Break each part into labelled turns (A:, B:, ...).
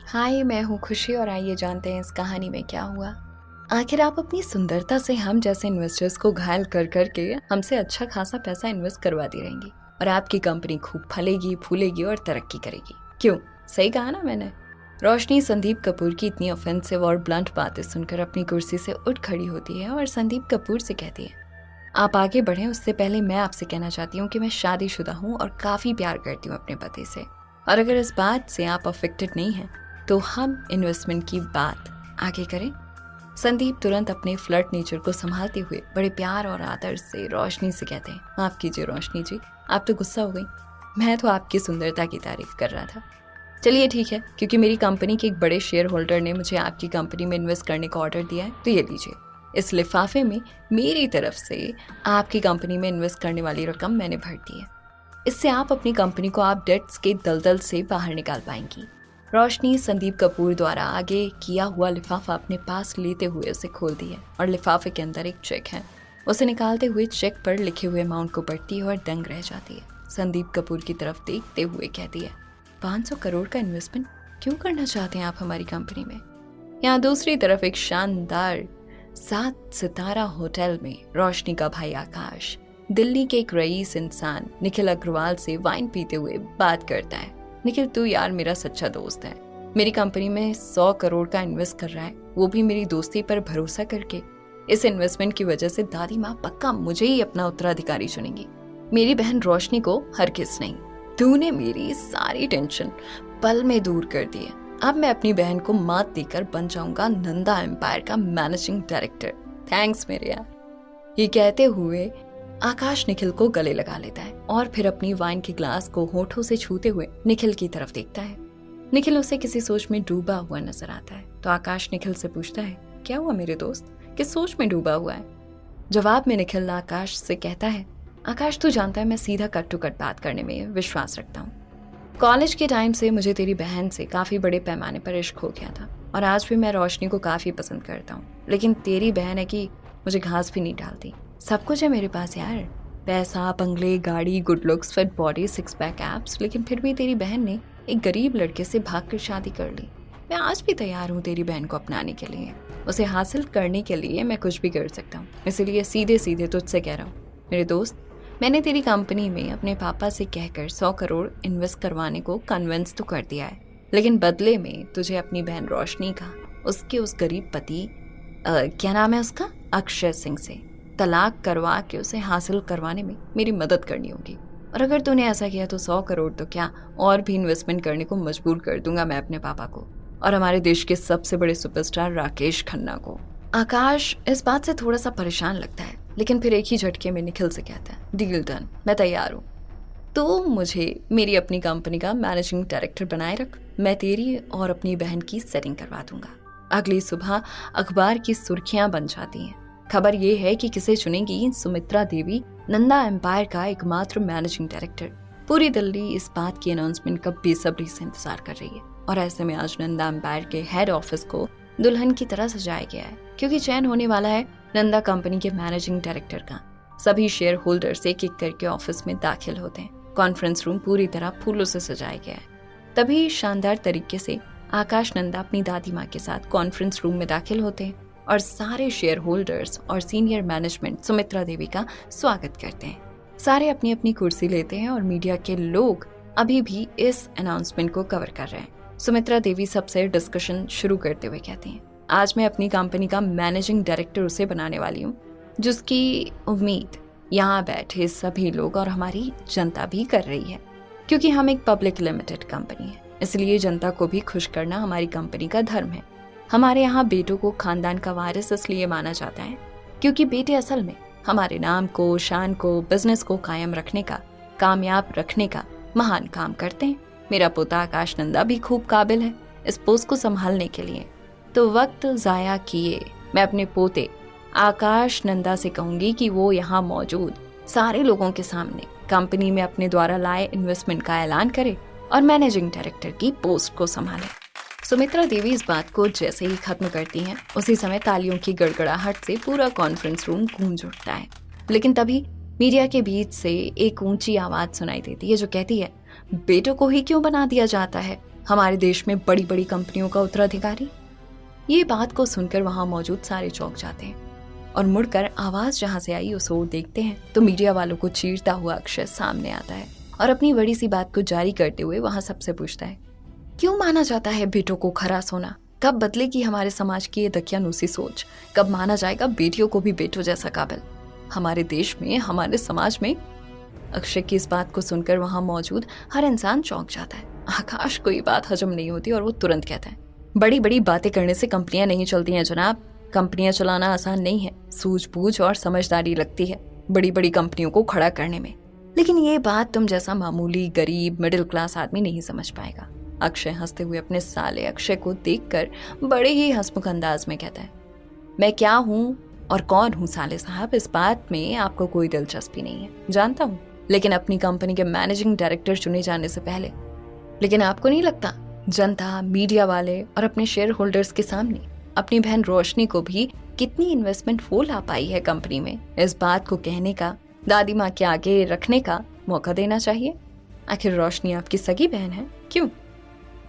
A: हाय, मैं हूँ खुशी और आइए जानते हैं इस कहानी में क्या हुआ। आखिर आप अपनी सुंदरता से हम जैसे इन्वेस्टर्स को घायल कर करके हमसे अच्छा खासा पैसा इन्वेस्ट करवाती रहेंगी और आपकी कंपनी खूब फलेगी फूलेगी और तरक्की करेगी। क्यों? सही कहा ना मैंने। रोशनी संदीप कपूर की इतनी ऑफेंसिव और ब्लंट बातें सुनकर अपनी कुर्सी से उठ खड़ी होती है और संदीप कपूर से कहती है, आप आगे बढ़ें उससे पहले मैं आपसे कहना चाहती हूँ कि मैं शादीशुदा हूँ और काफी प्यार करती हूँ अपने पति से, और अगर इस बात से आप अफेक्टेड नहीं हैं तो हम इन्वेस्टमेंट की बात आगे करें। संदीप तुरंत अपने फ्लर्ट नेचर को संभालते हुए बड़े प्यार और आदर से रोशनी से कहते हैं, माफ कीजिए रोशनी जी, आप तो गुस्सा हो गई। मैं तो आपकी सुंदरता की तारीफ कर रहा था। चलिए ठीक है, क्योंकि मेरी कंपनी के एक बड़े शेयर होल्डर ने मुझे आपकी कंपनी में इन्वेस्ट करने का ऑर्डर दिया है, तो ये लीजिए, इस लिफाफे में मेरी तरफ से आपकी कंपनी में इन्वेस्ट करने वाली रकम मैंने भर दी है। इससे आप अपनी कंपनी को आप डेट्स के दलदल से बाहर निकाल पाएंगी। रोशनी संदीप कपूर द्वारा आगे किया हुआ लिफाफा अपने पास लेते हुए उसे खोल दिया और लिफाफे के अंदर एक चेक है। उसे निकालते हुए चेक पर लिखे हुए अमाउंट को पढ़ती है और दंग रह जाती है। संदीप कपूर की तरफ देखते हुए कहती है, 500 करोड़ का इन्वेस्टमेंट क्यों करना चाहते हैं आप हमारी कंपनी में? यहाँ दूसरी तरफ एक शानदार 7 सितारा होटल में रोशनी का भाई आकाश दिल्ली के एक रईस इंसान निखिल अग्रवाल से वाइन पीते हुए बात करता है। निखिल, तू यार मेरा सच्चा दोस्त है, मेरी कंपनी में 100 करोड़ का इन्वेस्ट कर रहा है, वो भी मेरी दोस्ती पर भरोसा करके। इस इन्वेस्टमेंट की वजह से दादी माँ पक्का मुझे ही अपना उत्तराधिकारी चुनेंगी, मेरी बहन रोशनी को हरगिज नहीं। तूने मेरी सारी टेंशन पल में दूर कर दी है। अब मैं अपनी बहन को मात देकर बन जाऊंगा नंदा एम्पायर का मैनेजिंग डायरेक्टर। थैंक्स मेरे यार। ये कहते हुए आकाश निखिल को गले लगा लेता है और फिर अपनी वाइन के ग्लास को होठों से छूते हुए निखिल की तरफ देखता है। निखिल उसे किसी सोच में डूबा हुआ नजर आता है, तो आकाश निखिल से पूछता है, क्या हुआ मेरे दोस्त, किस सोच में डूबा हुआ है? जवाब में निखिल आकाश से कहता है, आकाश तू जानता है मैं सीधा कट टू कट बात करने में विश्वास रखता हूँ। कॉलेज के टाइम से मुझे तेरी बहन से काफी बड़े पैमाने पर इश्क हो गया था और आज भी मैं रोशनी को काफी पसंद करता हूँ, लेकिन तेरी बहन है कि मुझे घास भी नहीं डालती। सब कुछ है मेरे पास यार, पैसा, बंगले, गाड़ी, good looks, fit body, 6 pack abs, लेकिन फिर भी तेरी बहन ने एक गरीब लड़के से भागकर शादी कर ली। मैं आज भी तैयार हूँ तेरी बहन को अपनाने के लिए, उसे हासिल करने के लिए मैं कुछ भी कर सकता हूँ। इसलिए सीधे सीधे तुझसे कह रहा हूँ मेरे दोस्त, मैंने तेरी कंपनी में अपने पापा से कहकर 100 करोड़ इन्वेस्ट करवाने को कन्विंस तो कर दिया है, लेकिन बदले में तुझे अपनी बहन रोशनी का उसके उस गरीब पति क्या नाम है उसका, अक्षय सिंह से तलाक करवा के उसे हासिल करवाने में मेरी मदद करनी होगी। और अगर तूने ऐसा किया तो 100 करोड़ तो क्या और भी इन्वेस्टमेंट करने को मजबूर कर दूंगा मैं अपने पापा को और हमारे देश के सबसे बड़े सुपरस्टार राकेश खन्ना को। आकाश इस बात से थोड़ा सा परेशान लगता है, लेकिन फिर एक ही झटके में निखिल से कहता है, डील डन, मैं तैयार हूँ। तो मुझे मेरी अपनी कंपनी का मैनेजिंग डायरेक्टर बनाए रख, मैं तेरी और अपनी बहन की सेटिंग करवा दूंगा। अगली सुबह अखबार की सुर्खियां बन जाती हैं। खबर ये है कि किसे चुनेगी सुमित्रा देवी नंदा एम्पायर का एकमात्र मैनेजिंग डायरेक्टर। पूरी दिल्ली इस बात की अनाउंसमेंट का बेसब्री से इंतजार कर रही है और ऐसे में आज नंदा एम्पायर के हेड ऑफिस को दुल्हन की तरह सजाया गया है, क्योंकि चयन होने वाला है नंदा कंपनी के मैनेजिंग डायरेक्टर का। सभी शेयर होल्डर्स एक एक करके ऑफिस में दाखिल होते हैं। कॉन्फ्रेंस रूम पूरी तरह फूलों से सजाया गया है। तभी शानदार तरीके से आकाश नंदा अपनी दादी माँ के साथ कॉन्फ्रेंस रूम में दाखिल होते हैं और सारे शेयर होल्डर्स और सीनियर मैनेजमेंट सुमित्रा देवी का स्वागत करते हैं। सारे अपनी अपनी कुर्सी लेते हैं और मीडिया के लोग अभी भी इस अनाउंसमेंट को कवर कर रहे हैं। सुमित्रा देवी सबसे डिस्कशन शुरू करते हुए कहती हैं, आज मैं अपनी कंपनी का मैनेजिंग डायरेक्टर उसे बनाने वाली हूँ जिसकी उम्मीद यहाँ बैठे सभी लोग और हमारी जनता भी कर रही है, क्योंकि हम एक पब्लिक लिमिटेड कंपनी है, इसलिए जनता को भी खुश करना हमारी कंपनी का धर्म है। हमारे यहाँ बेटों को खानदान का वारिस इसलिए माना जाता है क्योंकि बेटे असल में हमारे नाम को, शान को, बिजनेस को कायम रखने का, कामयाब रखने का महान काम करते हैं। मेरा पोता आकाश नंदा भी खूब काबिल है इस पोस्ट को संभालने के लिए, तो वक्त जाया किए मैं अपने पोते आकाश नंदा से कहूंगी कि वो यहाँ मौजूद सारे लोगों के सामने कंपनी में अपने द्वारा लाए इन्वेस्टमेंट का ऐलान करे और मैनेजिंग डायरेक्टर की पोस्ट को संभाले। सुमित्रा देवी इस बात को जैसे ही खत्म करती हैं, उसी समय तालियों की गड़गड़ाहट से पूरा कॉन्फ्रेंस रूम गूंज उठता है। लेकिन तभी मीडिया के बीच से एक ऊंची आवाज सुनाई देती है जो कहती है, बेटों को ही क्यों बना दिया जाता है, हमारे देश में बड़ी बड़ी कंपनियों का उत्तराधिकारी। ये बात को सुनकर वहां मौजूद सारे चौंक जाते हैं और मुड़कर आवाज जहां से आई उस ओर देखते हैं तो मीडिया वालों को चीरता हुआ अक्षय सामने आता है और अपनी बड़ी सी बात को जारी करते हुए वहां सबसे पूछता है, क्यों माना जाता है बेटों को खरा सोना? कब बदलेगी हमारे समाज की ये दकियानूसी सोच? कब माना जाएगा बेटियों को भी बेटों जैसा काबिल? हमारे देश में, हमारे समाज में। अक्षय की इस बात को सुनकर वहां मौजूद हर इंसान चौंक जाता है। आकाश को ये बात हजम नहीं होती और वो तुरंत कहता है, बड़ी बड़ी बातें करने से कंपनियां नहीं चलती हैं जनाब। कंपनियां चलाना आसान नहीं है, सूझबूझ और समझदारी लगती है बड़ी बड़ी कंपनियों को खड़ा करने में। लेकिन ये बात तुम जैसा मामूली गरीब मिडिल क्लास आदमी नहीं समझ पाएगा। अक्षय हंसते हुए अपने साले अक्षय को देखकर बड़े ही हंसमुख अंदाज में कहता है, मैं क्या हूँ और कौन हूँ साले साहब, इस बात में आपको कोई दिलचस्पी नहीं है, जानता हूँ। लेकिन अपनी कंपनी के मैनेजिंग डायरेक्टर चुने जाने से पहले, लेकिन आपको नहीं लगता जनता, मीडिया वाले और अपने शेयर होल्डर्स के सामने अपनी बहन रोशनी को भी कितनी इन्वेस्टमेंट वो ला पाई है कंपनी में, इस बात को कहने का, दादी माँ के आगे रखने का मौका देना चाहिए। आखिर रोशनी आपकी सगी बहन है, क्यों?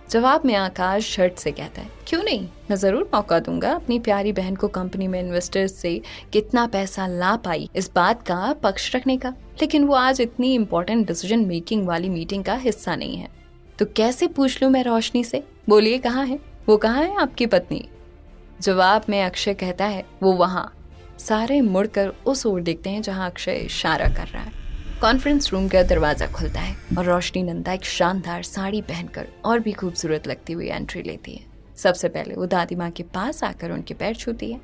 A: जवाब में आकाश शर्ट से कहता है, क्यों नहीं, मैं जरूर मौका दूंगा अपनी प्यारी बहन को कंपनी में इन्वेस्टर्स से कितना पैसा ला पाई इस बात का पक्ष रखने का। लेकिन वो आज इतनी इंपॉर्टेंट डिसीजन मेकिंग वाली मीटिंग का हिस्सा नहीं है, तो कैसे पूछ लूं मैं रोशनी से? बोलिए कहाँ है वो, कहाँ है आपकी पत्नी? जवाब में अक्षय कहता है, वो वहां। सारे मुड़कर उस ओर देखते हैं जहां अक्षय इशारा कर रहा है। कॉन्फ्रेंस रूम का दरवाजा खुलता है और रोशनी नंदा एक शानदार साड़ी पहनकर और भी खूबसूरत लगती हुई एंट्री लेती है। सबसे पहले वो दादी माँ के पास आकर उनके पैर छूती है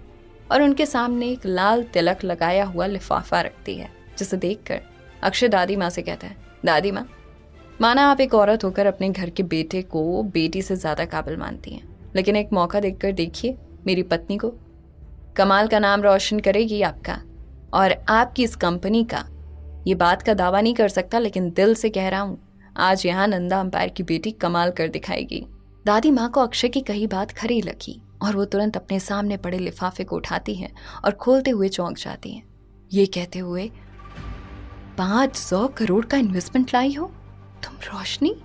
A: और उनके सामने एक लाल तिलक लगाया हुआ लिफाफा रखती है, जिसे देखकर अक्षय दादी माँ से कहता है, दादी माँ, माना आप एक औरत होकर अपने घर के बेटे को बेटी से ज्यादा काबिल मानती हैं, लेकिन एक मौका देखकर देखिए मेरी पत्नी को, कमाल का नाम रोशन करेगी आपका और आपकी इस कंपनी का। ये बात का दावा नहीं कर सकता, लेकिन दिल से कह रहा हूँ, आज यहाँ नंदा अंपायर की बेटी कमाल कर दिखाएगी। दादी माँ को अक्षय की कही बात खरी लगी और वो तुरंत अपने सामने पड़े लिफाफे को उठाती हैं और खोलते हुए चौंक जाती हैं, ये कहते हुए, 500 करोड़ का इन्वेस्टमेंट लाई हो तुम रोशनी,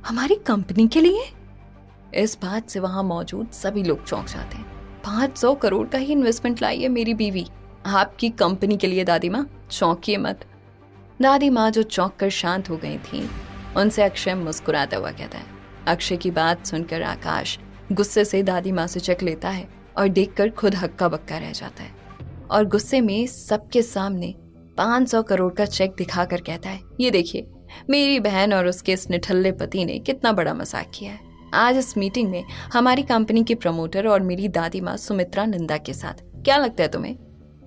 A: हमारी कंपनी के लिए? इस बात से वहां मौजूद सभी लोग चौंक जाते हैं। 500 करोड़ का ही इन्वेस्टमेंट लाई है मेरी बीवी आपकी कंपनी के लिए। दादी माँ, चौंकिए मत। दादी माँ जो चौंक कर शांत हो गई थी, उनसे अक्षय मुस्कुराता हुआ कहता है। अक्षय की बात सुनकर आकाश गुस्से से दादी माँ से चेक लेता है और देखकर खुद हक्का बक्का रह जाता है और गुस्से में सबके सामने 500 करोड़ का चेक दिखाकर कहता है, ये देखिए मेरी बहन और उसके इस निठल्ले पति ने कितना बड़ा मजाक किया है। आज इस मीटिंग में हमारी कंपनी के प्रमोटर और मेरी दादी माँ सुमित्रा नंदा के साथ, क्या लगता है तुम्हें,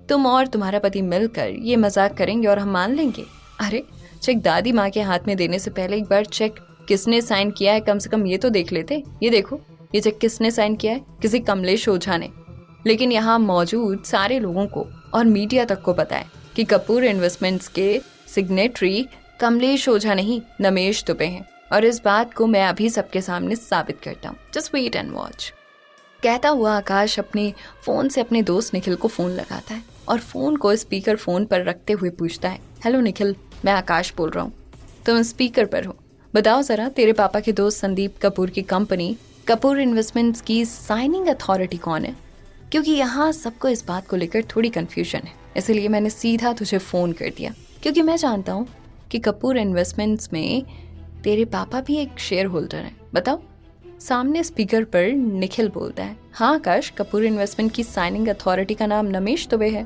A: तुम और तुम्हारा पति मिलकर ये मजाक करेंगे और हम मान लेंगे? अरे चेक दादी माँ के हाथ में देने से पहले एक बार चेक किसने साइन किया है कम से कम ये तो देख लेते। ये देखो, ये चेक किसने साइन किया है? किसी कमलेश ओझा ने। लेकिन यहाँ मौजूद सारे लोगों को और मीडिया तक को पता है कि कपूर इन्वेस्टमेंट्स के सिग्नेटरी कमलेश ओझा नहीं, नमेश दुबे हैं, और इस बात को मैं अभी सबके सामने साबित करता हूँ। Just wait and watch. कहता हुआ आकाश अपने फोन से अपने दोस्त निखिल को फोन लगाता है और फोन को स्पीकर फोन पर रखते हुए पूछता है, हेलो निखिल, मैं आकाश बोल रहा हूँ, तुम स्पीकर पर हो, बताओ जरा तेरे पापा के दोस्त संदीप कपूर की कंपनी कपूर इन्वेस्टमेंट्स की साइनिंग अथॉरिटी कौन है? क्योंकि यहाँ सबको इस बात को लेकर थोड़ी कंफ्यूजन है, इसलिए मैंने सीधा तुझे फोन कर दिया, क्योंकि मैं जानता हूँ कि कपूर इन्वेस्टमेंट्स में तेरे पापा भी एक शेयर होल्डर हैं। बताओ। सामने स्पीकर पर निखिल बोलता है, हाँ आकाश, कपूर इन्वेस्टमेंट की साइनिंग अथॉरिटी का नाम नमेश दुबे है।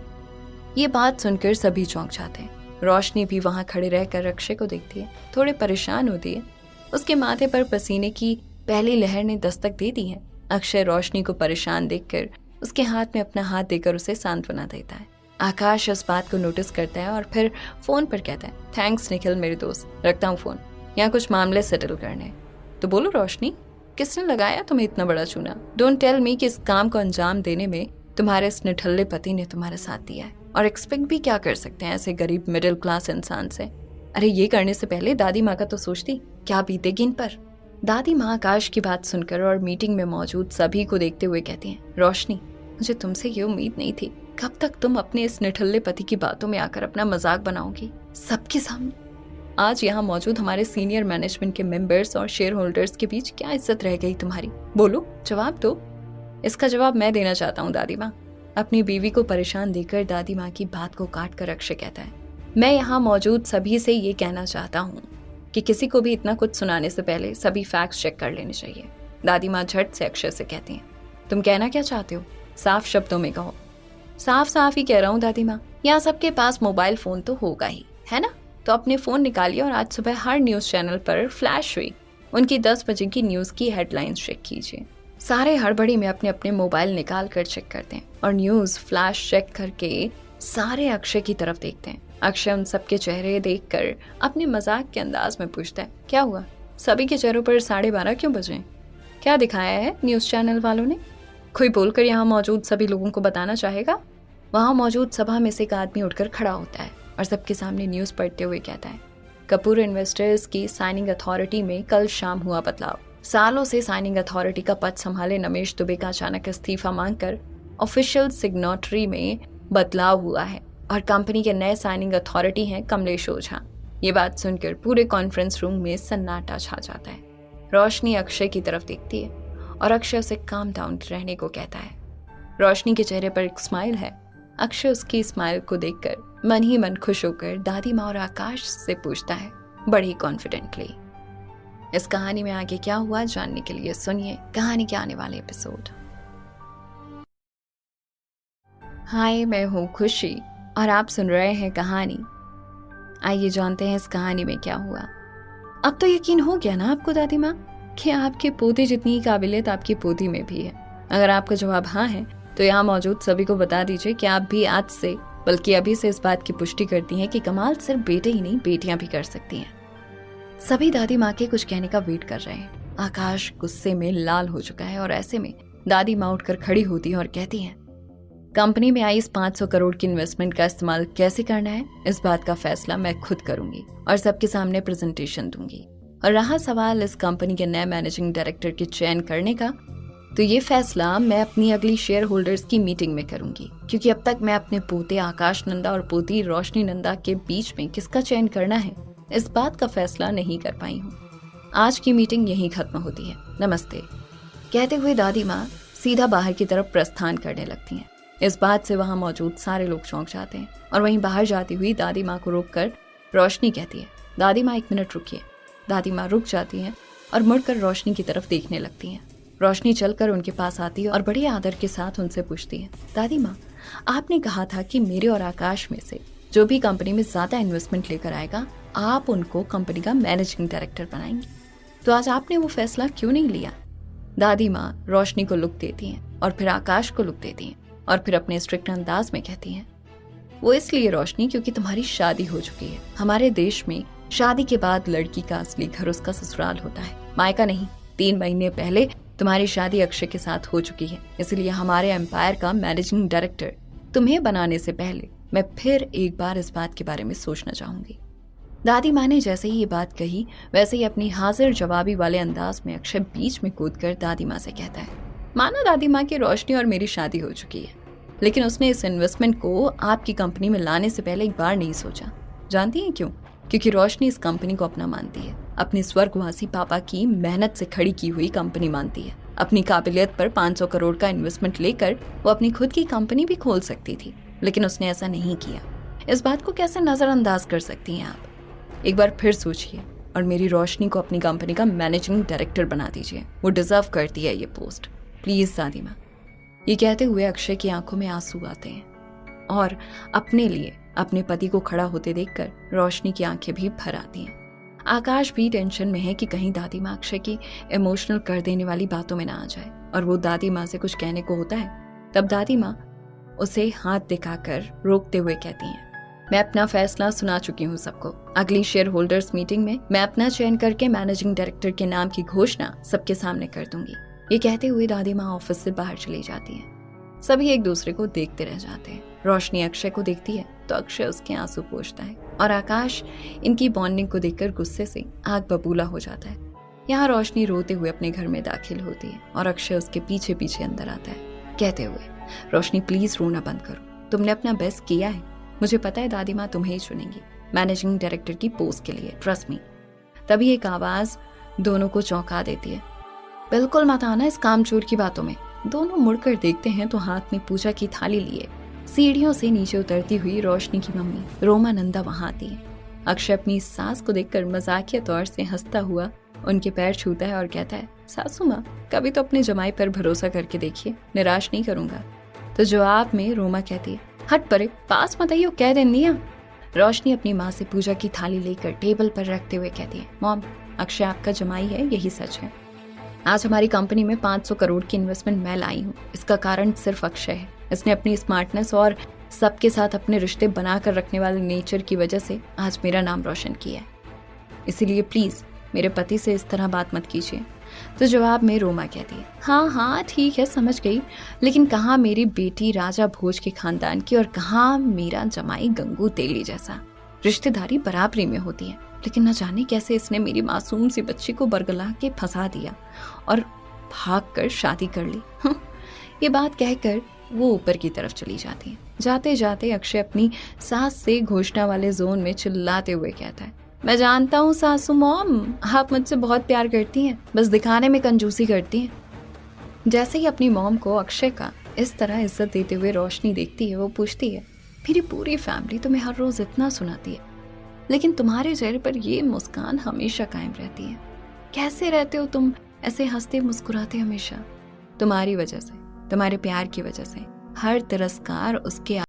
A: ये बात सुनकर सभी चौंक जाते हैं। रोशनी भी वहां खड़े रहकर अक्षय को देखती है, थोड़े परेशान होती है। उसके माथे पर पसीने की पहली लहर ने दस्तक दे दी है। अक्षय रोशनी को परेशान देखकर उसके हाथ में अपना हाथ देकर उसे सांत्वना देता है। आकाश इस बात को नोटिस करता है और फिर फोन पर कहता है, थैंक्स निखिल मेरे दोस्त, रखता हूँ फोन, यहाँ कुछ मामले सेटल करने। तो बोलो रोशनी, किसने लगाया तुम्हें इतना बड़ा चूना? डोंट टेल मी कि इस काम को अंजाम देने में तुम्हारे इस निठल्ले पति ने तुम्हारा साथ दिया है, और एक्सपेक्ट भी क्या कर सकते हैं ऐसे गरीब मिडिल क्लास इंसान से। अरे ये करने से पहले दादी माँ का तो सोचती, क्या बीतेगी इन पर। दादी माँ आकाश की बात सुनकर और मीटिंग में मौजूद सभी को देखते हुए कहती हैं, रोशनी, मुझे तुमसे ये उम्मीद नहीं थी। कब तक तुम अपने इस निठल्ले पति की बातों में आकर अपना मजाक बनाओगी सबके सामने? आज यहाँ मौजूद हमारे सीनियर मैनेजमेंट के मेंबर्स और शेयर होल्डर्स के बीच क्या इज्जत रह गई तुम्हारी? बोलो, जवाब दो। इसका जवाब मैं देना चाहता हूँ दादी माँ। अपनी बीवी को परेशान देकर दादी माँ की बात को काट कर अक्षय कहता है, मैं यहाँ मौजूद सभी से ये कहना चाहता हूँ कि किसी को भी इतना कुछ सुनाने से पहले सभी फैक्ट्स चेक कर लेने चाहिए। दादी माँ झट से अक्षय से कहती हैं, तुम कहना क्या चाहते हो? साफ शब्दों में कहो। साफ साफ ही कह रहा हूँ दादी माँ, यहाँ सबके पास मोबाइल फोन तो होगा ही, है ना? तो अपने फोन निकालिए और आज सुबह हर न्यूज चैनल पर फ्लैश हुई उनकी 10 बजे की न्यूज की हेडलाइंस चेक कीजिए। सारे हड़बड़ी में अपने अपने मोबाइल निकाल कर चेक करते हैं और न्यूज फ्लैश चेक करके सारे अक्षय की तरफ देखते हैं। अक्षय उन सबके चेहरे देखकर अपने मजाक के अंदाज में पूछता है, क्या हुआ? सभी के चेहरों पर 12:30 क्यों बजे? क्या दिखाया है न्यूज चैनल वालों ने? कोई बोलकर यहाँ मौजूद सभी लोगों को बताना चाहेगा? वहां मौजूद सभा में से एक आदमी उठकर खड़ा होता है और सबके सामने न्यूज पढ़ते हुए कहता है, कपूर इन्वेस्टर्स की साइनिंग अथॉरिटी में कल शाम हुआ बदलाव। सालों से साइनिंग अथॉरिटी का पद संभाले नमेश दुबे का अचानक इस्तीफा मांगकर ऑफिशियल सिग्नेटरी में बदलाव हुआ है और कंपनी के नए साइनिंग अथॉरिटी हैं कमलेश ओझा। ये बात सुनकर पूरे कॉन्फ्रेंस रूम में सन्नाटा छा जाता है। रोशनी अक्षय की तरफ देखती है और अक्षय उसे काम डाउन रहने को कहता है। रोशनी के चेहरे पर एक स्माइल है। अक्षय उसकी स्माइल को देखकर मन ही मन खुश होकर दादी माँ और आकाश से पूछता है बड़ी कॉन्फिडेंटली। इस कहानी में आगे क्या हुआ जानने के लिए सुनिए कहानी के आने वाले एपिसोड। हाय, मैं हूँ खुशी और आप सुन रहे हैं कहानी। आइए जानते हैं इस कहानी में क्या हुआ। अब तो यकीन हो गया ना आपको दादी माँ कि आपके पोते जितनी काबिलियत आपकी पोती में भी है? अगर आपका जवाब हाँ है तो यहाँ मौजूद सभी को बता दीजिए कि आप भी आज से बल्कि अभी से इस बात की पुष्टि करती हैं कि कमाल सिर्फ बेटे ही नहीं बेटियां भी कर सकती हैं। सभी दादी माँ के कुछ कहने का वेट कर रहे हैं। आकाश गुस्से में लाल हो चुका है और ऐसे में दादी माँ उठकर खड़ी होती है और कहती हैं, कंपनी में आई इस 500 करोड़ की इन्वेस्टमेंट का इस्तेमाल कैसे करना है इस बात का फैसला मैं खुद करूंगी और सबके सामने प्रेजेंटेशन दूंगी। और रहा सवाल इस कंपनी के नए मैनेजिंग डायरेक्टर के चयन करने का, तो ये फैसला मैं अपनी अगली शेयर होल्डर्स की मीटिंग में करूंगी, क्योंकि अब तक मैं अपने पोते आकाश नंदा और पोती रोशनी नंदा के बीच में किसका चयन करना है इस बात का फैसला नहीं कर पाई हूँ। आज की मीटिंग यहीं खत्म होती है, नमस्ते। कहते हुए दादी माँ सीधा बाहर की तरफ प्रस्थान करने लगती हैं। इस बात से वहां मौजूद सारे लोग चौंक जाते हैं और वहीं बाहर जाती हुई दादी माँ को रोककर रोशनी कहती है, दादी माँ 1 मिनट रुकिए। दादी माँ रुक जाती हैं और मुड़कर रोशनी की तरफ देखने लगती हैं। रोशनी चलकर उनके पास आती है और बड़े आदर के साथ उनसे पूछती है, दादी माँ आपने कहा था कि मेरे और आकाश में से जो भी कंपनी में ज्यादा इन्वेस्टमेंट लेकर आएगा आप उनको कंपनी का मैनेजिंग डायरेक्टर बनाएंगे, तो आज आपने वो फैसला क्यों नहीं लिया? दादी माँ रोशनी को लुक देती हैं और फिर आकाश को लुक देती हैं और फिर अपने स्ट्रिक्ट अंदाज में कहती हैं, वो इसलिए रोशनी क्योंकि तुम्हारी शादी हो चुकी है। हमारे देश में शादी के बाद लड़की का असली घर उसका ससुराल होता है, मायका नहीं। 3 महीने पहले तुम्हारी शादी अक्षय के साथ हो चुकी है, इसलिए हमारे एम्पायर का मैनेजिंग डायरेक्टर तुम्हें बनाने से पहले मैं फिर एक बार इस बात के बारे में सोचना चाहूंगी। दादी माँ ने जैसे ही ये बात कही वैसे ही अपनी हाजिर जवाबी वाले अंदाज में अक्षय बीच में कूदकर दादी माँ से कहता है, माना दादी माँ की रोशनी और मेरी शादी हो चुकी है, लेकिन उसने इस इन्वेस्टमेंट को आपकी कंपनी में लाने से पहले एक बार नहीं सोचा। जानती हैं क्यों? क्योंकि रोशनी इस कंपनी को अपना मानती है, अपने स्वर्गवासी पापा की मेहनत से खड़ी की हुई कंपनी मानती है। अपनी काबिलियत पर 500 करोड़ का इन्वेस्टमेंट लेकर वो अपनी खुद की कंपनी भी खोल सकती थी, लेकिन उसने ऐसा नहीं किया। इस बात को कैसे नजरअंदाज कर सकती हैं आप? एक बार फिर सोचिए और मेरी रोशनी को अपनी कंपनी का मैनेजिंग डायरेक्टर बना दीजिए, वो डिजर्व करती है ये पोस्ट, प्लीज दादी माँ। ये कहते हुए अक्षय की आंखों में आंसू आते हैं और अपने लिए अपने पति को खड़ा होते देखकर रोशनी की आंखें भी भर आती हैं। आकाश भी टेंशन में है कि कहीं दादी माँ अक्षय की इमोशनल कर देने वाली बातों में ना आ जाए और वो दादी माँ से कुछ कहने को होता है तब दादी माँ उसे हाथ दिखाकर रोकते हुए कहती हैं, मैं अपना फैसला सुना चुकी हूँ सबको। अगली शेयर होल्डर्स मीटिंग में मैं अपना चयन करके मैनेजिंग डायरेक्टर के नाम की घोषणा सबके सामने कर दूंगी। ये कहते हुए दादी माँ ऑफिस से बाहर चली जाती हैं। सभी एक दूसरे को देखते रह जाते हैं। रोशनी अक्षय को देखती है तो अक्षय उसके आंसू पोंछता है और आकाश इनकी बॉन्डिंग को देखकर गुस्से से आग बबूला हो जाता है। यहाँ रोशनी रोते हुए अपने घर में दाखिल होती है और अक्षय उसके पीछे पीछे अंदर आता है कहते हुए, रोशनी प्लीज रोना बंद करो, तुमने अपना बेस्ट किया है। मुझे पता है दादी माँ तुम्हें ही चुनेंगी। मैनेजिंग डायरेक्टर की पोस्ट के लिए, ट्रस्ट मी। तभी एक आवाज दोनों को चौंका देती है, बिल्कुल मत आना इस कामचोर की बातों में। दोनों मुड़कर देखते हैं तो हाथ में पूजा की थाली लिए सीढ़ियों से नीचे उतरती हुई रोशनी की मम्मी रोमानंदा वहां आती है। अक्षय अपनी सास को देखकर मजाकिया तौर से हंसता हुआ उनके पैर छूता है और कहता है, सासू माँ कभी तो अपने जमाई पर भरोसा करके देखिए, निराश नहीं करूंगा। तो जवाब में रोमा कहती है, हट परे, पास मत आइयो, कह देंदिया। रोशनी अपनी माँ से पूजा की थाली लेकर टेबल पर रखते हुए कहती है, मॉम अक्षय आपका जमाई है, यही सच है। आज हमारी कंपनी में 500 करोड़ की इन्वेस्टमेंट मैं लाई हूँ। इसका कारण सिर्फ अक्षय है। इसने अपनी स्मार्टनेस और सबके साथ अपने रिश्ते बनाकर रखने वाले नेचर की वजह से आज मेरा नाम रोशन किया है। इसीलिए प्लीज मेरे पति से इस तरह बात मत कीजिए। तो जवाब में रोमा कहती है, हाँ हाँ ठीक है, समझ गई, लेकिन कहाँ मेरी बेटी राजा भोज के खानदान की और कहाँ मेरा जमाई गंगू तेली जैसा। रिश्तेदारी बराबरी में होती है, लेकिन न जाने कैसे इसने मेरी मासूम सी बच्ची को बरगला के फंसा दिया और भागकर शादी कर ली। ये बात कहकर वो ऊपर की तरफ चली जाती है। जाते जाते अक्षय अपनी सास से घोषणा वाले जोन में चिल्लाते हुए कहता है, मैं जानता हूँ सासू मॉम, आप मुझसे बहुत प्यार करती हैं, बस दिखाने में कंजूसी करती हैं। जैसे ही अपनी मॉम को अक्षय का इस तरह इज्जत देते हुए रोशनी देखती है, वो पूछती है, मेरी पूरी फैमिली तुम्हें हर रोज इतना सुनाती है, लेकिन तुम्हारे चेहरे पर ये मुस्कान हमेशा कायम रहती है। कैसे रहते हो तुम ऐसे हंसते मुस्कुराते हमेशा? तुम्हारी वजह से, तुम्हारे प्यार की वजह से हर तिरस्कार उसके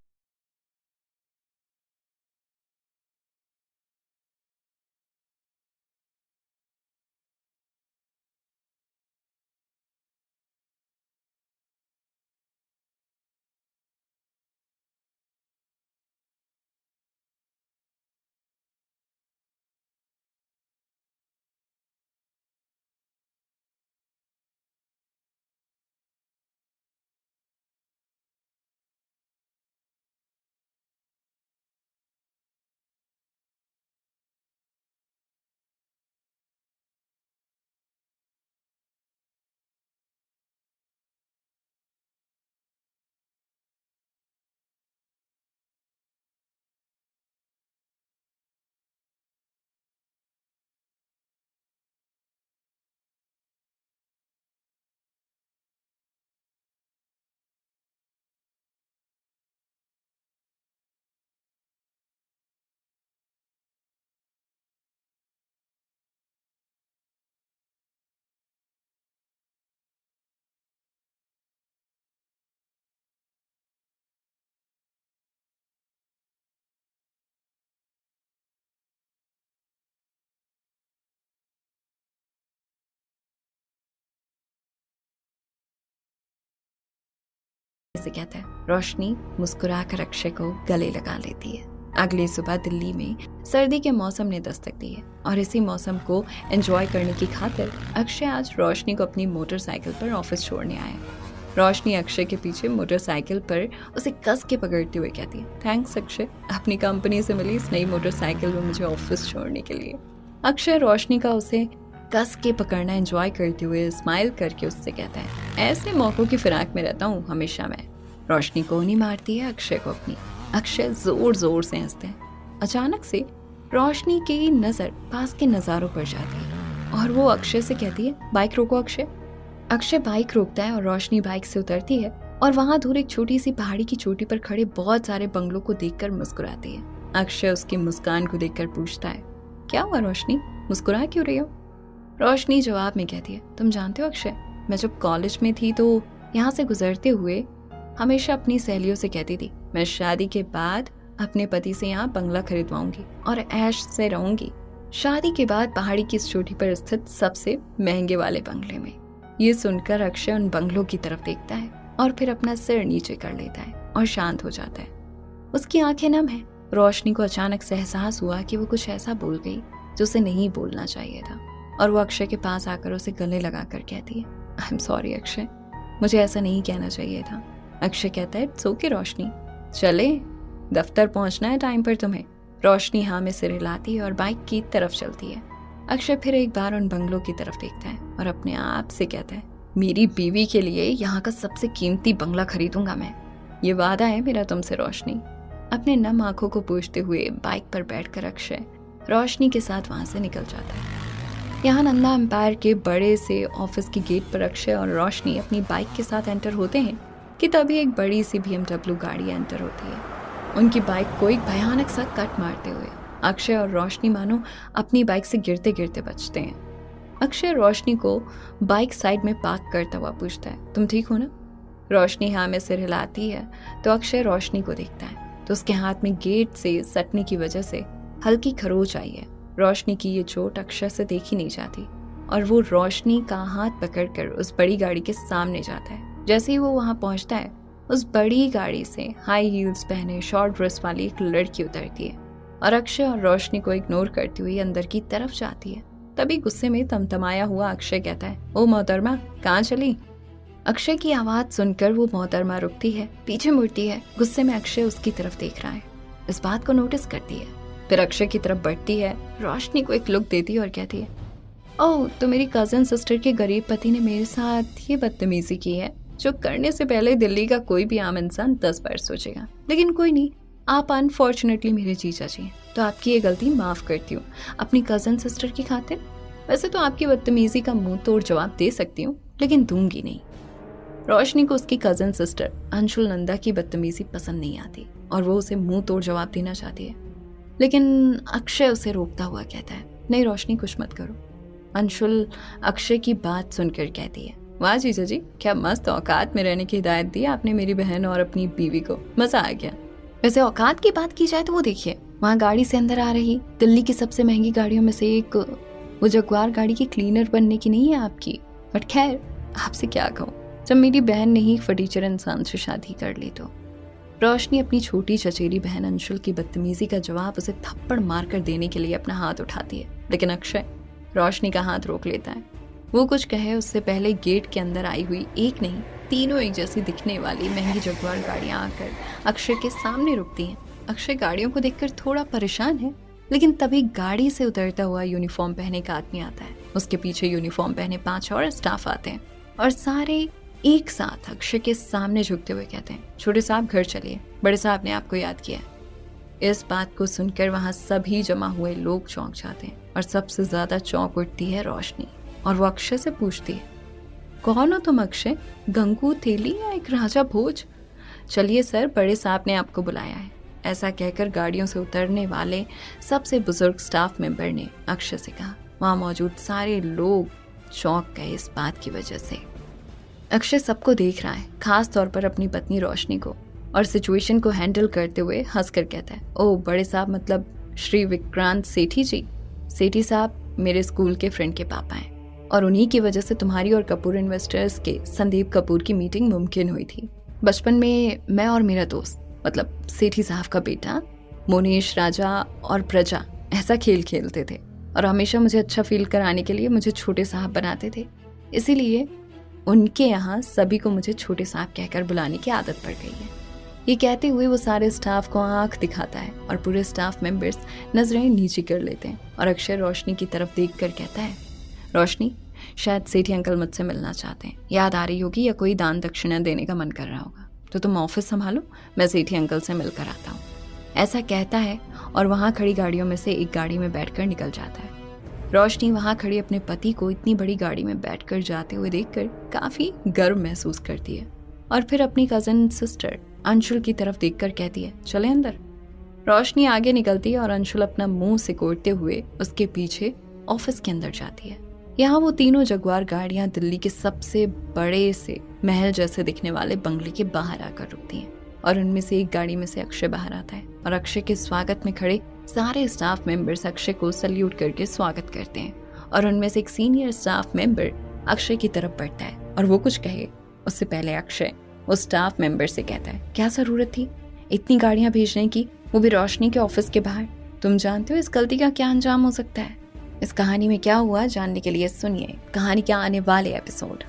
A: से कहता है। रोशनी मुस्कुराकर अक्षय को गले लगा लेती है। अगली सुबह दिल्ली में सर्दी के मौसम ने दस्तक दी है और इसी मौसम को एंजॉय करने की खातिर अक्षय आज रोशनी को अपनी मोटरसाइकिल पर ऑफिस छोड़ने आया। रोशनी अक्षय के पीछे मोटरसाइकिल पर उसे कस के पकड़ते हुए कहती है, थैंक्स अक्षय, अपनी कंपनी से मिली इस नई मोटरसाइकिल में मुझे ऑफिस छोड़ने के लिए। अक्षय रोशनी का उसे कस के पकड़ना एंजॉय करते हुए स्माइल करके उससे कहता है, ऐसे मौकों की फिराक में रहता हूँ हमेशा मैं। रोशनी कोहनी मारती है अक्षय को अपनी। अक्षय जोर जोर से हंसते हैं। अचानक से रोशनी की नजर पास के नजारों पर जाती है और वो अक्षय से कहती है, बाइक रोको अक्षय। अक्षय बाइक रोकता है और रोशनी बाइक से उतरती है और वहां दूर एक छोटी सी पहाड़ी की चोटी पर खड़े बहुत सारे बंगलों को देखकर मुस्कुराती है। अक्षय उसकी मुस्कान को देखकर पूछता है, क्या हुआ रोशनी, मुस्कुरा क्यों रही हो? रोशनी जवाब में कहती है, तुम जानते हो अक्षय, मैं जब कॉलेज में थी तो यहाँ से गुजरते हुए हमेशा अपनी सहेलियों से कहती थी, मैं शादी के बाद अपने पति से यहाँ बंगला खरीदवाऊंगी और ऐश से रहूंगी। शादी के बाद पहाड़ी की इस चोटी पर स्थित सबसे महंगे वाले बंगले में। ये सुनकर अक्षय उन बंगलों की तरफ देखता है और फिर अपना सिर नीचे कर लेता है और शांत हो जाता है। उसकी आंखें नम है। रोशनी को अचानक से एहसास हुआ कि वो कुछ ऐसा बोल गई जो उसे नहीं बोलना चाहिए था और वो अक्षय के पास आकर उसे गले लगाकर कहती है, आई एम सॉरी अक्षय, मुझे ऐसा नहीं कहना चाहिए था। अक्षय कहता है, इट्स ओके रोशनी, चले, दफ्तर पहुंचना है टाइम पर तुम्हें। रोशनी हाँ में सिर हिलाती है और बाइक की तरफ चलती है। अक्षय फिर एक बार उन बंगलों की तरफ देखता है और अपने आप से कहता है, मेरी बीवी के लिए यहाँ का सबसे कीमती बंगला खरीदूंगा मैं, ये वादा है मेरा तुमसे रोशनी। अपने नम आंखों को पोंछते हुए बाइक पर बैठकर अक्षय रोशनी के साथ वहां से निकल जाता है। यहाँ नंदा एम्पायर के बड़े से ऑफिस की गेट पर अक्षय और रोशनी अपनी बाइक के साथ एंटर होते हैं कि तभी एक बड़ी सी BMW गाड़ी एंटर होती है, उनकी बाइक को एक भयानक सा कट मारते हुए। अक्षय और रोशनी मानो अपनी बाइक से गिरते गिरते बचते हैं। अक्षय रोशनी को बाइक साइड में पार्क करता हुआ पूछता है, तुम ठीक हो ना? रोशनी हाँ में सिर हिलाती है तो अक्षय रोशनी को देखता है तो उसके हाथ में गेट से सटने की वजह से हल्की खरोच आई है। रोशनी की ये चोट अक्षय से देखी नहीं जाती और वो रोशनी का हाथ पकड़कर उस बड़ी गाड़ी के सामने जाता है। जैसे ही वो वहां पहुंचता है, उस बड़ी गाड़ी से हाई हील्स पहने शॉर्ट ड्रेस वाली एक लड़की उतरती है और अक्षय और रोशनी को इग्नोर करती हुई अंदर की तरफ जाती है। तभी गुस्से में तमतमाया हुआ अक्षय कहता है, ओ मोहतरमा, कहाँ चली? अक्षय की आवाज सुनकर वो मोहतरमा रुकती है, पीछे मुड़ती है। गुस्से में अक्षय उसकी तरफ देख रहा है, इस बात को नोटिस करती है। फिर अक्षय की तरफ बढ़ती है, रोशनी को एक लुक देती है और कहती है, ओह, तो मेरी कजन सिस्टर के गरीब पति ने मेरे साथ ये बदतमीजी की है जो करने से पहले दिल्ली का कोई भी आम इंसान 10 बार सोचेगा। लेकिन कोई नहीं, आप अनफॉर्चुनेटली मेरे जीजा जी हैं, तो आपकी ये गलती माफ करती हूँ अपनी कजन सिस्टर की खातिर। वैसे तो आपकी बदतमीजी का मुंह तोड़ जवाब दे सकती हूँ, लेकिन दूंगी नहीं। रोशनी को उसकी कजन सिस्टर अंशुल नंदा की बदतमीजी पसंद नहीं आती और वो उसे मुंह तोड़ जवाब देना चाहती है, लेकिन अक्षय उसे रोकता हुआ कहता है, नहीं रोशनी, कुछ मत करो। अंशुल अक्षय की बात सुनकर कहती है, वाह जीजा जी, क्या मस्त औकात में रहने की हिदायत दी आपने मेरी बहन और अपनी बीवी को, मजा आ गया। वैसे औकात की बात की जाए तो वो देखिए, वहाँ गाड़ी से अंदर आ रही दिल्ली की सबसे महंगी गाड़ियों में से एक वो जगुआर गाड़ी की क्लीनर बनने की नहीं है आपकी। बट खैर, आपसे क्या कहूँ, जब मेरी बहन ने ही फटीचर इंसान से शादी कर ली तो। रोशनी अपनी छोटी चचेरी बहन अंशुल की बदतमीजी का जवाब उसे थप्पड़ मारकर देने के लिए अपना हाथ उठाती है, लेकिन अक्षय रोशनी का हाथ रोक लेता है। वो कुछ कहे उससे पहले गेट के अंदर आई हुई एक नहीं, तीनों एक जैसी दिखने वाली महंगी जगुआर गाड़ियां आकर अक्षय के सामने रुकती हैं। अक्षय गाड़ियों को देखकर थोड़ा परेशान है, लेकिन तभी गाड़ी से उतरता हुआ यूनिफॉर्म पहने का आदमी आता है। उसके पीछे यूनिफॉर्म पहने 5 और स्टाफ आते हैं और सारे एक साथ अक्षय के सामने झुकते हुए कहते हैं, छोटे साहब घर चलिए, बड़े साहब ने आपको याद किया है। इस बात को सुनकर वहां सभी जमा हुए लोग चौंक जाते हैं और सबसे ज्यादा चौंक उठती है रोशनी और वो अक्षय से पूछती है, कौन हो तुम अक्षय, गंगू तेली या एक राजा भोज? चलिए सर, बड़े साहब ने आपको बुलाया है। ऐसा कहकर गाड़ियों से उतरने वाले सबसे बुजुर्ग स्टाफ मेंबर ने अक्षय से कहा। वहां मौजूद सारे लोग चौंक गए इस बात की वजह से। अक्षय सबको देख रहा है, खास तौर पर अपनी पत्नी रोशनी को, और सिचुएशन को हैंडल करते हुए हंसकर कहता है, ओह बड़े साहब, मतलब श्री विक्रांत सेठी जी। सेठी साहब मेरे स्कूल के फ्रेंड के पापा हैं और उन्हीं की वजह से तुम्हारी और कपूर इन्वेस्टर्स के संदीप कपूर की मीटिंग मुमकिन हुई थी। बचपन में मैं और मेरा दोस्त, मतलब सेठी साहब का बेटा मोनेश राजा और प्रजा ऐसा खेल खेलते थे और हमेशा मुझे अच्छा फील कराने के लिए मुझे छोटे साहब बनाते थे, इसीलिए उनके यहाँ सभी को मुझे छोटे साहब कहकर बुलाने की आदत पड़ गई है। ये कहते हुए वो सारे स्टाफ को आंख दिखाता है और पूरे स्टाफ मेंबर्स नजरें नीची कर लेते हैं और अक्षय रोशनी की तरफ देखकर कहता है, रोशनी, शायद सेठी अंकल मुझसे मिलना चाहते हैं, याद आ रही होगी या कोई दान दक्षिणा देने का मन कर रहा होगा, तो तुम ऑफिस संभालो, मैं सेठी अंकल से मिलकर आता हूँ। ऐसा कहता है और वहाँ खड़ी गाड़ियों में से एक गाड़ी में बैठकर निकल जाता है। रोशनी वहाँ खड़ी अपने पति को इतनी बड़ी गाड़ी में बैठकर जाते हुए देखकर काफी गर्व महसूस करती है और फिर अपनी कजन सिस्टर अंशुल की तरफ देखकर कहती है, चले अंदर। रोशनी आगे निकलती है और अंशुल अपना मुंह सिकोड़ते हुए उसके पीछे ऑफिस के अंदर जाती है। यहाँ वो तीनों जगुआर गाड़ियां दिल्ली के सबसे बड़े से महल जैसे दिखने वाले बंगले के बाहर आकर रुकती हैं और उनमें से एक गाड़ी में से अक्षय बाहर आता है और अक्षय के स्वागत में खड़े सारे स्टाफ मेंबर्स अक्षय को सल्यूट करके स्वागत करते हैं और उनमें से एक सीनियर स्टाफ मेंबर अक्षय की तरफ बढ़ता है और वो कुछ कहे उससे पहले अक्षय उस स्टाफ मेंबर से कहता है, क्या जरूरत थी इतनी गाड़ियां भेजने की, वो भी रोशनी के ऑफिस के बाहर? तुम जानते हो इस गलती का क्या अंजाम हो सकता है? इस कहानी में क्या हुआ जानने के लिए सुनिए कहानी के आने वाले एपिसोड।